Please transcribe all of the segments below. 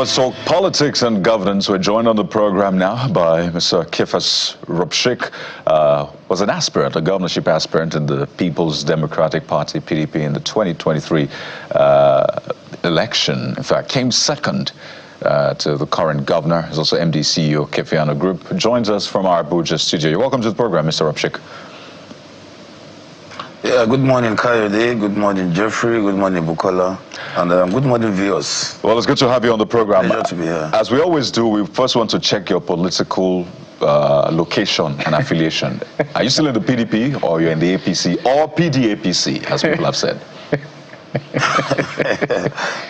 let's talk politics and governance. We're joined on the program now by Mr. Kifas Rupshik, was an aspirant, a governorship aspirant in the People's Democratic Party, PDP, in the 2023 election. In fact, came second to the current governor. He's also MD CEO of Kefiano Group. Joins us from our Abuja studio. You're welcome to the program, Mr. Rupshik. Yeah, good morning, Kayode. Good morning, Jeffrey. Good morning, Bukola. And good morning, viewers. Well, it's good to have you on the program. Pleasure to be here. As we always do, we first want to check your political location and affiliation. Are you still in the PDP, or you're in the APC, or PDAPC, as people have said?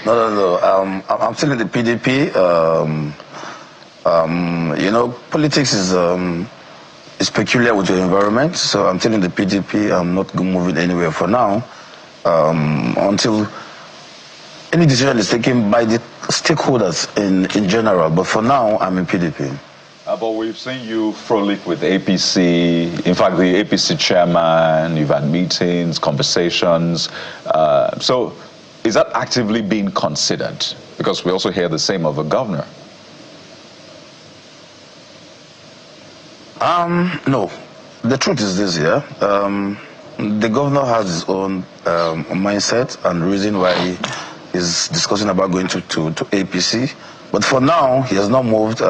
No. I'm still in the PDP. You know, politics is peculiar with the environment, so I'm still in the PDP. I'm not moving anywhere for now until any decision is taken by the stakeholders in general. But for now, I'm in PDP. But we've seen you frolic with APC. In fact, the APC chairman, you've had meetings, conversations. So is that actively being considered? Because we also hear the same of the governor. No. The truth is this, yeah. The governor has his own mindset and reason why he is discussing about going to APC. But for now, he has not moved.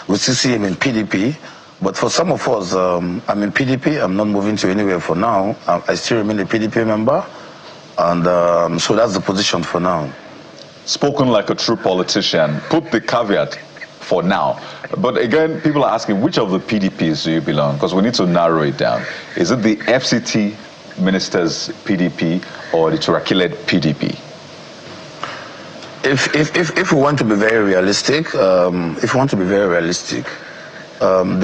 We still see him in PDP. But for some of us, I'm in PDP. I'm not moving to anywhere for now. I still remain a PDP member. And so that's the position for now. Spoken like a true politician. Put the caveat for now. But again, people are asking, which of the PDPs do you belong? Because we need to narrow it down. Is it the FCT minister's PDP or the Turaki-led PDP? If we want to be very realistic, the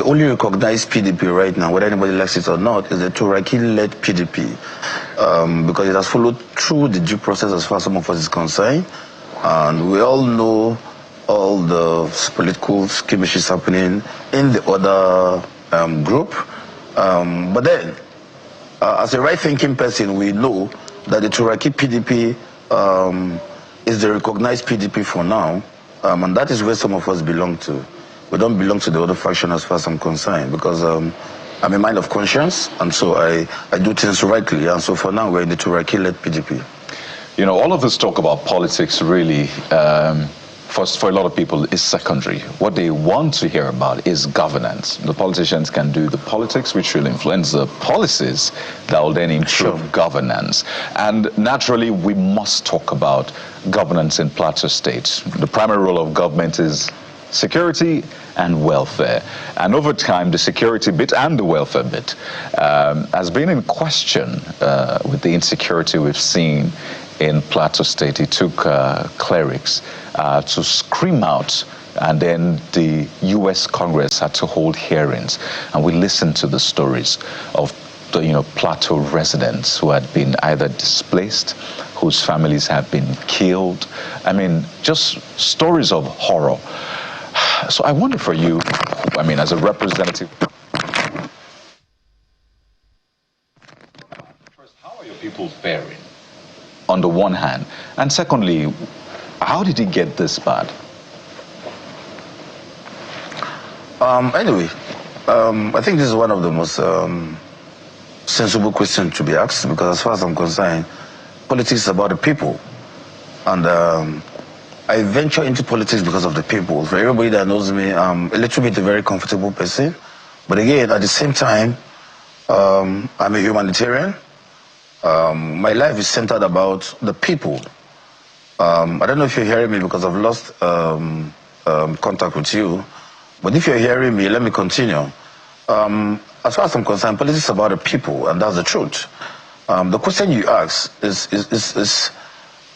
only recognized PDP right now, whether anybody likes it or not, is the Turaki-led PDP, because it has followed through the due process as far as some of us is concerned, and we all know all the political skirmishes happening in the other group. But then, as a right-thinking person, we know that the Turaki PDP is the recognized PDP for now, and that is where some of us belong to. We don't belong to the other faction as far as I'm concerned, because I'm a man of conscience, and so I do things rightly, and so for now we're in the Turaki-led PDP. You know, all of this talk about politics really, for a lot of people, is secondary. What they want to hear about is governance. The politicians can do the politics, which will influence the policies that will then improve governance. And naturally, we must talk about governance in Plateau State. The primary role of government is security and welfare. And over time, the security bit and the welfare bit has been in question with the insecurity we've seen in Plateau State. It took clerics to scream out, and then the U.S. Congress had to hold hearings, and we listened to the stories of the Plateau residents who had been either displaced, whose families have been killed. I mean, just stories of horror. So I wonder for you, I mean, as a representative, first, how are your people faring, on the one hand? And secondly, how did it get this bad? Anyway, I think this is one of the most sensible questions to be asked, because as far as I'm concerned, politics is about the people. And I venture into politics because of the people. For everybody that knows me, I'm a little bit a very comfortable person. But again, at the same time, I'm a humanitarian. My life is centered about the people. I don't know if you're hearing me, because I've lost contact with you. But if you're hearing me, let me continue. As far as I'm concerned, politics is about the people, and that's the truth. The question you ask is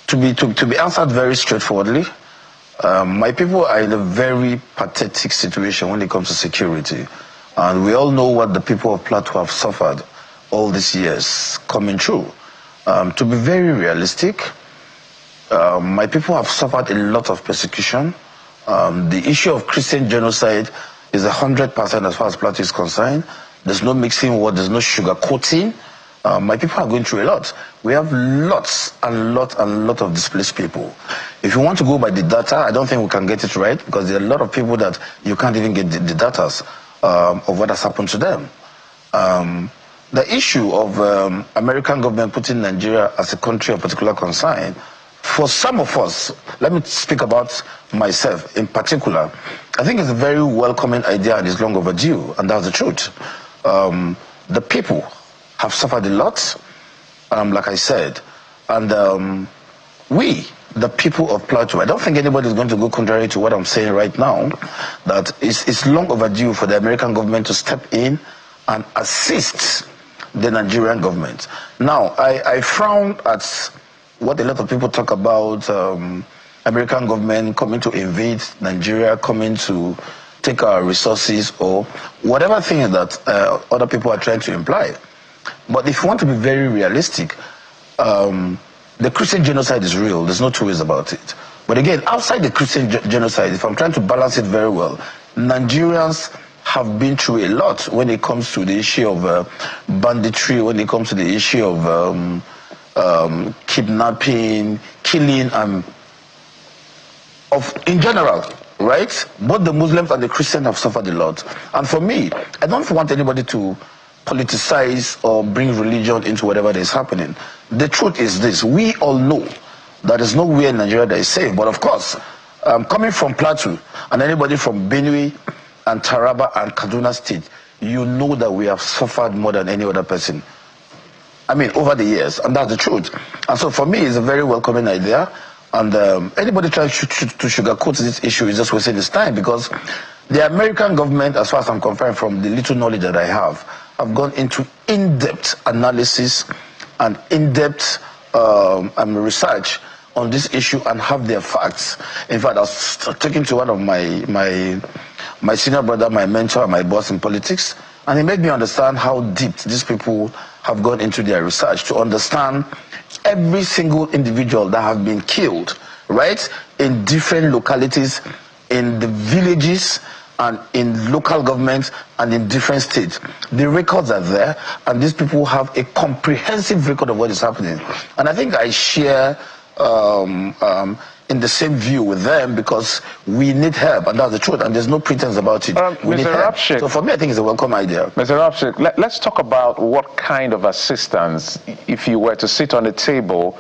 to be answered very straightforwardly. My people are in a very pathetic situation when it comes to security. And we all know what the people of Plateau have suffered all these years coming through. To be very realistic, my people have suffered a lot of persecution. The issue of Christian genocide is 100% as far as Plateau is concerned. There's no mixing word, there's no sugarcoating. My people are going through a lot. We have lots and lots of displaced people. If you want to go by the data, I don't think we can get it right, because there are a lot of people that you can't even get the data of what has happened to them. The issue of American government putting Nigeria as a country of particular concern, for some of us, let me speak about myself in particular, I think it's a very welcoming idea and it's long overdue, and that's the truth. The people have suffered a lot, like I said, and we, the people of Plateau, I don't think anybody is going to go contrary to what I'm saying right now, that it's long overdue for the American government to step in and assist the Nigerian government. Now, I frown at what a lot of people talk about, American government coming to invade Nigeria, coming to take our resources, or whatever thing that other people are trying to imply. But if you want to be very realistic, the Christian genocide is real. There's no two ways about it. But again, outside the Christian genocide, if I'm trying to balance it very well, Nigerians have been through a lot when it comes to the issue of banditry, when it comes to the issue of kidnapping, killing, in general, right? Both the Muslims and the Christians have suffered a lot. And for me, I don't want anybody to politicize or bring religion into whatever is happening. The truth is this: we all know that there's nowhere in Nigeria that is safe. But of course, coming from Plateau and anybody from Benue and Taraba and Kaduna State, you know that we have suffered more than any other person. I mean, over the years, and that's the truth. And so for me, it's a very welcoming idea. And anybody trying to sugarcoat this issue is just wasting his time, because the American government, as far as I'm concerned, from the little knowledge that I have gone into in-depth analysis and in-depth research on this issue and have their facts. In fact, I was talking to one of my senior brother, my mentor, my boss in politics, and he made me understand how deep these people have gone into their research to understand every single individual that have been killed, right, in different localities, in the villages, and in local governments, and in different states. The records are there, and these people have a comprehensive record of what is happening. And I think I share in the same view with them, because we need help, and that's the truth, and there's no pretense about it. We need help. So for me, I think it's a welcome idea. Mr. Rapshik, let's talk about what kind of assistance, if you were to sit on a table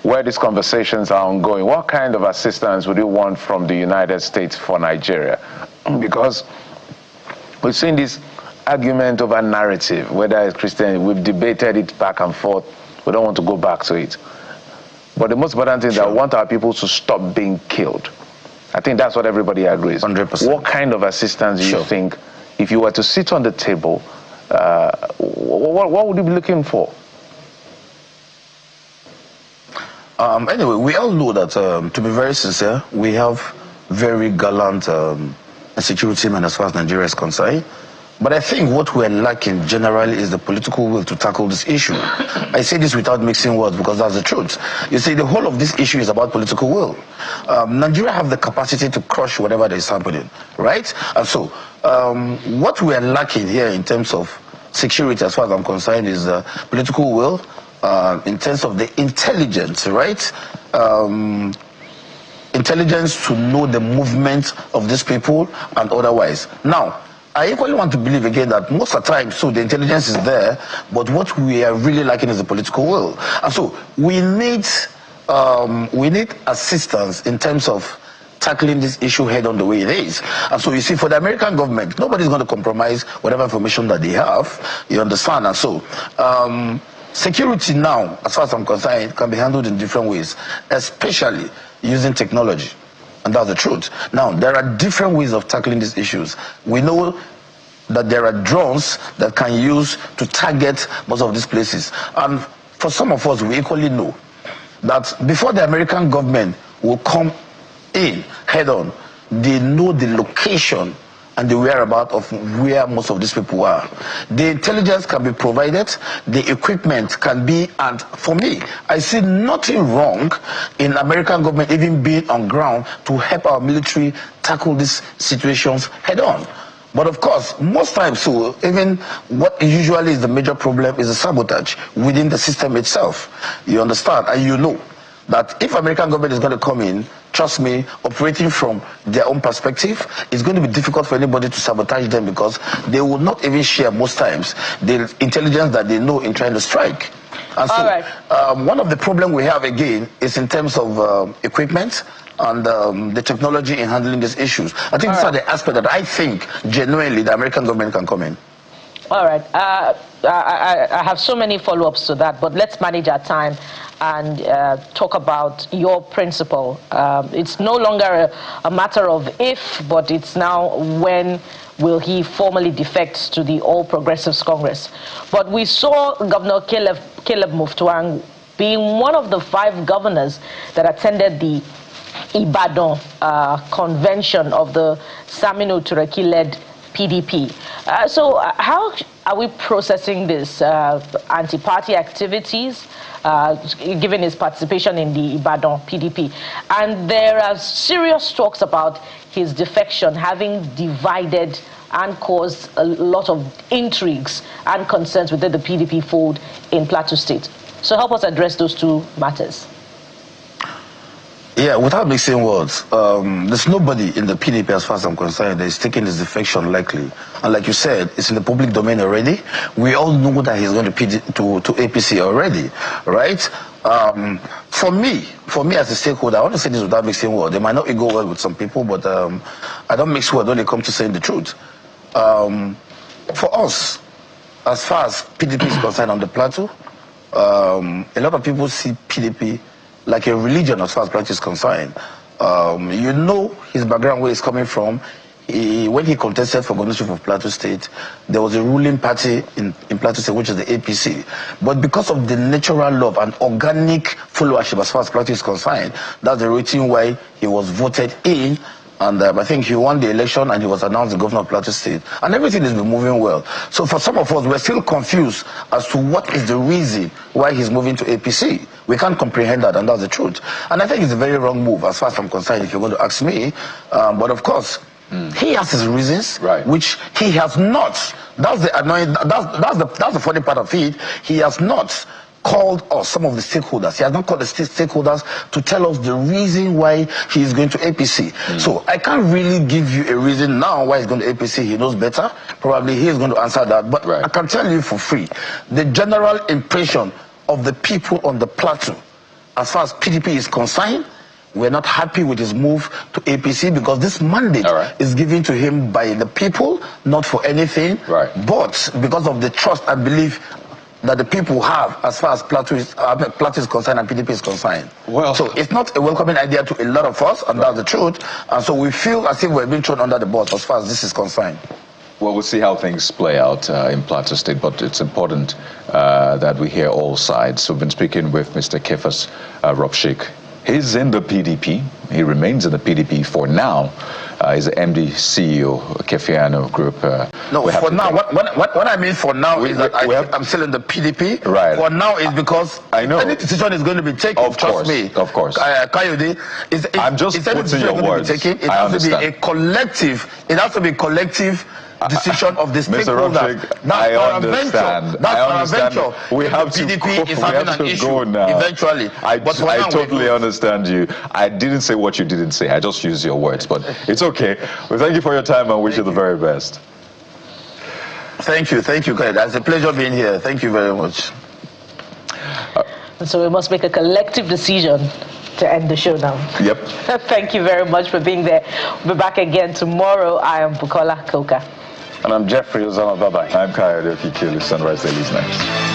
where these conversations are ongoing, what kind of assistance would you want from the United States for Nigeria? Because we've seen this argument over narrative, whether it's Christian, we've debated it back and forth. We don't want to go back to it. But the most important thing is that we want our people to stop being killed. I think that's what everybody agrees. 100%. What kind of assistance do you think, if you were to sit on the table, what would you be looking for? Anyway, we all know that, to be very sincere, we have very gallant security men as far as Nigeria is concerned. But I think what we're lacking generally is the political will to tackle this issue. I say this without mixing words, because that's the truth. You see, the whole of this issue is about political will. Nigeria have the capacity to crush whatever is happening, right? And so, what we're lacking here in terms of security, as far as I'm concerned, is political will, in terms of the intelligence, right? Intelligence to know the movement of these people and otherwise. Now, I equally want to believe again that most of the time, so the intelligence is there, but what we are really lacking is the political will. And so we need assistance in terms of tackling this issue head on the way it is. And so you see, for the American government, nobody's going to compromise whatever information that they have. You understand? And so security now, as far as I'm concerned, can be handled in different ways, especially using technology. And that's the truth. Now, there are different ways of tackling these issues. We know that there are drones that can use to target most of these places. And for some of us, we equally know that before the American government will come in head on, they know the location and the whereabouts of where most of these people are. The intelligence can be provided, the equipment can be, and for me, I see nothing wrong in American government even being on ground to help our military tackle these situations head on. But of course, most times, so even what usually is the major problem is the sabotage within the system itself. You understand? And you know that if American government is going to come in, trust me, operating from their own perspective, it's going to be difficult for anybody to sabotage them because they will not even share most times the intelligence that they know in trying to strike. And so, one of the problems we have again is in terms of equipment and the technology in handling these issues. I think these are the aspects that I think genuinely the American government can come in. All right. I have so many follow-ups to that, but let's manage our time and talk about your principle. It's no longer a matter of if, but it's now when will he formally defect to the All Progressives Congress. But we saw Governor Caleb Mutfwang being one of the 5 governors that attended the Ibadan convention of the Saminu Turaki-led PDP. So how are we processing this anti-party activities, given his participation in the Ibadan PDP? And there are serious talks about his defection having divided and caused a lot of intrigues and concerns within the PDP fold in Plateau State. So help us address those two matters. Yeah, without mixing words, there's nobody in the PDP, as far as I'm concerned, that is taking his defection lightly. And like you said, it's in the public domain already. We all know that he's going to APC already, right? For me as a stakeholder, I want to say this without mixing words. They might not go well with some people, but I don't mix words when it comes to saying the truth. For us, as far as PDP is concerned on the Plateau, a lot of people see PDP like a religion as far as Plateau is concerned. You know his background, where he's coming from. When he contested for governorship of Plateau State, there was a ruling party in Plateau State, which is the APC. But because of the natural love and organic followership as far as Plateau is concerned, that's the reason why he was voted in. And I think he won the election and he was announced the governor of Plateau State. And everything has been moving well. So for some of us, we're still confused as to what is the reason why he's moving to APC. We can't comprehend that, and that's the truth. And I think it's a very wrong move as far as I'm concerned, if you're going to ask me. But of course, he has his reasons, which he has not. That's the annoying, that's the funny part of it. He has not called us, some of the stakeholders. He has not called the stakeholders to tell us the reason why he is going to APC. So I can't really give you a reason now why he's going to APC. He knows better. Probably he is going to answer that. But I can tell you for free, the general impression of the people on the Plateau, as far as PDP is concerned, we're not happy with his move to APC because this mandate is given to him by the people, not for anything, but because of the trust and belief that the people have as far as Plateau is concerned and PDP is concerned. Well, so it's not a welcoming idea to a lot of us, and that's the truth. And so we feel as if we're being thrown under the bus as far as this is concerned. Well, we'll see how things play out in Plateau State, but it's important that we hear all sides. We've been speaking with Mr. Kefas Robshik. He's in the PDP. He remains in the PDP for now. He's the MD CEO Kefiano Group. No, for now. What I mean for now is that I'm still in the PDP. Right. For now is because I know any decision is going to be taken. Trust me. Of course. Kayode, I'm just putting your words. It has to be a collective. It has to be collective decision of the stakeholders. I understand. We have to PDP is having an issue now. Eventually. I totally understand you. I didn't say what you didn't say. I just used your words, but it's okay. Well, thank you for your time and wish you the very best. Thank you, Kayode. It's a pleasure being here. Thank you very much. So we must make a collective decision to end the show now. Yep. Thank you very much for being there. We'll be back again tomorrow. I am Bukola Koka. And I'm Jeffrey Ozama. Bye-bye. I'm Kayode Okikili. Sunrise Daily is next.